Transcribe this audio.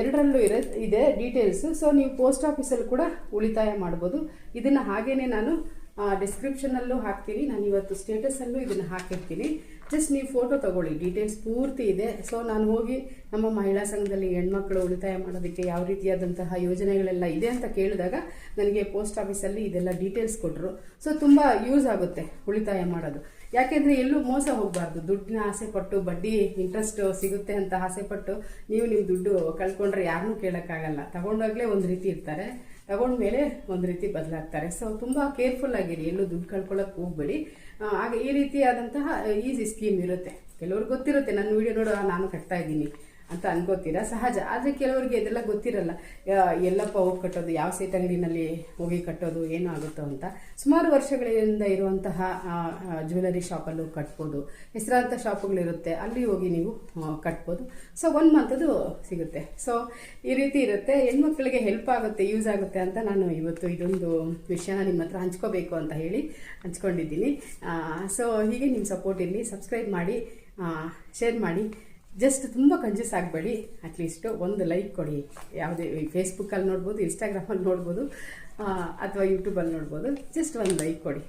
ಎರಡರಲ್ಲೂ ಇದೆ details. So ನೀವು ಪೋಸ್ಟ್ ಆಫೀಸಲ್ಲಿ ಕೂಡ ಉಳಿತಾಯ ಮಾಡ್ಬೋದು. ಇದನ್ನು ಹಾಗೇನೆ ನಾನು ಡಿಸ್ಕ್ರಿಪ್ಷನಲ್ಲೂ ಹಾಕ್ತೀನಿ, ನಾನು ಇವತ್ತು ಸ್ಟೇಟಸಲ್ಲೂ ಇದನ್ನು ಹಾಕಿರ್ತೀನಿ. ಜಸ್ಟ್ ನೀವು ಫೋಟೋ ತಗೊಳ್ಳಿ, ಡೀಟೇಲ್ಸ್ ಪೂರ್ತಿ ಇದೆ. ಸೊ ನಾನು ಹೋಗಿ ನಮ್ಮ ಮಹಿಳಾ ಸಂಘದಲ್ಲಿ ಹೆಣ್ಮಕ್ಳು ಉಳಿತಾಯ ಮಾಡೋದಕ್ಕೆ ಯಾವ ರೀತಿಯಾದಂತಹ ಯೋಜನೆಗಳೆಲ್ಲ ಇದೆ ಅಂತ ಕೇಳಿದಾಗ ನನಗೆ ಪೋಸ್ಟ್ ಆಫೀಸಲ್ಲಿ ಇದೆಲ್ಲ ಡೀಟೇಲ್ಸ್ ಕೊಟ್ಟರು. ಸೊ ತುಂಬ ಯೂಸ್ ಆಗುತ್ತೆ ಉಳಿತಾಯ ಮಾಡೋದು. ಯಾಕೆಂದರೆ ಎಲ್ಲೂ ಮೋಸ ಹೋಗಬಾರ್ದು. ದುಡ್ಡಿನ ಆಸೆ ಪಟ್ಟು ಬಡ್ಡಿ ಇಂಟ್ರೆಸ್ಟ್ ಸಿಗುತ್ತೆ ಅಂತ ಆಸೆ ಪಟ್ಟು ನೀವು ನಿಮ್ಮ ದುಡ್ಡು ಕಳ್ಕೊಂಡ್ರೆ ಯಾರನ್ನೂ ಕೇಳೋಕ್ಕಾಗಲ್ಲ. ತಗೊಂಡಾಗಲೇ ಒಂದು ರೀತಿ ಇರ್ತಾರೆ, ತಗೊಂಡ್ಮೇಲೆ ಒಂದು ರೀತಿ ಬದಲಾಗ್ತಾರೆ. ಸೊ ತುಂಬ ಕೇರ್ಫುಲ್ ಆಗಿರಿ, ಎಲ್ಲೂ ದುಡ್ಡು ಕಳ್ಕೊಳ್ಳೋಕೆ ಹೋಗ್ಬೇಡಿ. ಆಗ ಈ ರೀತಿಯಾದಂತಹ ಈಸಿ ಸ್ಕೀಮ್ ಇರುತ್ತೆ. ಕೆಲವ್ರಿಗೆ ಗೊತ್ತಿರುತ್ತೆ, ನನ್ನ ವಿಡಿಯೋ ನೋಡೋ ನಾನು ಕಟ್ತಾ ಇದ್ದೀನಿ ಅಂತ ಅನ್ಕೋತೀರಾ, ಸಹಜ. ಆದರೆ ಕೆಲವರಿಗೆ ಇದೆಲ್ಲ ಗೊತ್ತಿರಲ್ಲ. ಎಲ್ಲಪ್ಪ ಹೋಗಿ ಕಟ್ಟೋದು, ಯಾವ ಸೇಟ್ ಅಂಗಡಿನಲ್ಲಿ ಹೋಗಿ ಕಟ್ಟೋದು, ಏನೂ ಆಗುತ್ತೋ ಅಂತ. ಸುಮಾರು ವರ್ಷಗಳಿಂದ ಇರುವಂತಹ ಜ್ಯುವೆಲರಿ ಶಾಪಲ್ಲೂ ಕಟ್ಬೋದು, ಹೆಸರಾಂತ ಶಾಪ್ಗಳಿರುತ್ತೆ, ಅಲ್ಲಿ ಹೋಗಿ ನೀವು ಕಟ್ಬೋದು. ಸೊ 1 ಮಂತದು ಸಿಗುತ್ತೆ. ಸೊ ಈ ರೀತಿ ಇರುತ್ತೆ. ಹೆಣ್ಮಕ್ಳಿಗೆ ಹೆಲ್ಪ್ ಆಗುತ್ತೆ, ಯೂಸ್ ಆಗುತ್ತೆ ಅಂತ ನಾನು ಇವತ್ತು ಇದೊಂದು ವಿಷಯನ ನಿಮ್ಮ ಹತ್ರ ಹಂಚ್ಕೋಬೇಕು ಅಂತ ಹೇಳಿ ಹಂಚ್ಕೊಂಡಿದ್ದೀನಿ. ಸೊ ಹೀಗೆ ನಿಮ್ಮ ಸಪೋರ್ಟ್ ಇರಲಿ. ಸಬ್ಸ್ಕ್ರೈಬ್ ಮಾಡಿ, ಶೇರ್ ಮಾಡಿ. ಜಸ್ಟ್ ತುಂಬ ಕಂಜೂಸ್ ಆಗಬೇಡಿ. ಅಟ್ಲೀಸ್ಟು ಒಂದು ಲೈಕ್ ಕೊಡಿ. ಯಾವುದೇ ಫೇಸ್ಬುಕ್ಕಲ್ಲಿ ನೋಡ್ಬೋದು, ಇನ್ಸ್ಟಾಗ್ರಾಮಲ್ಲಿ ನೋಡ್ಬೋದು, ಅಥವಾ ಯೂಟ್ಯೂಬಲ್ಲಿ ನೋಡ್ಬೋದು. ಜಸ್ಟ್ ಒಂದು ಲೈಕ್ ಕೊಡಿ.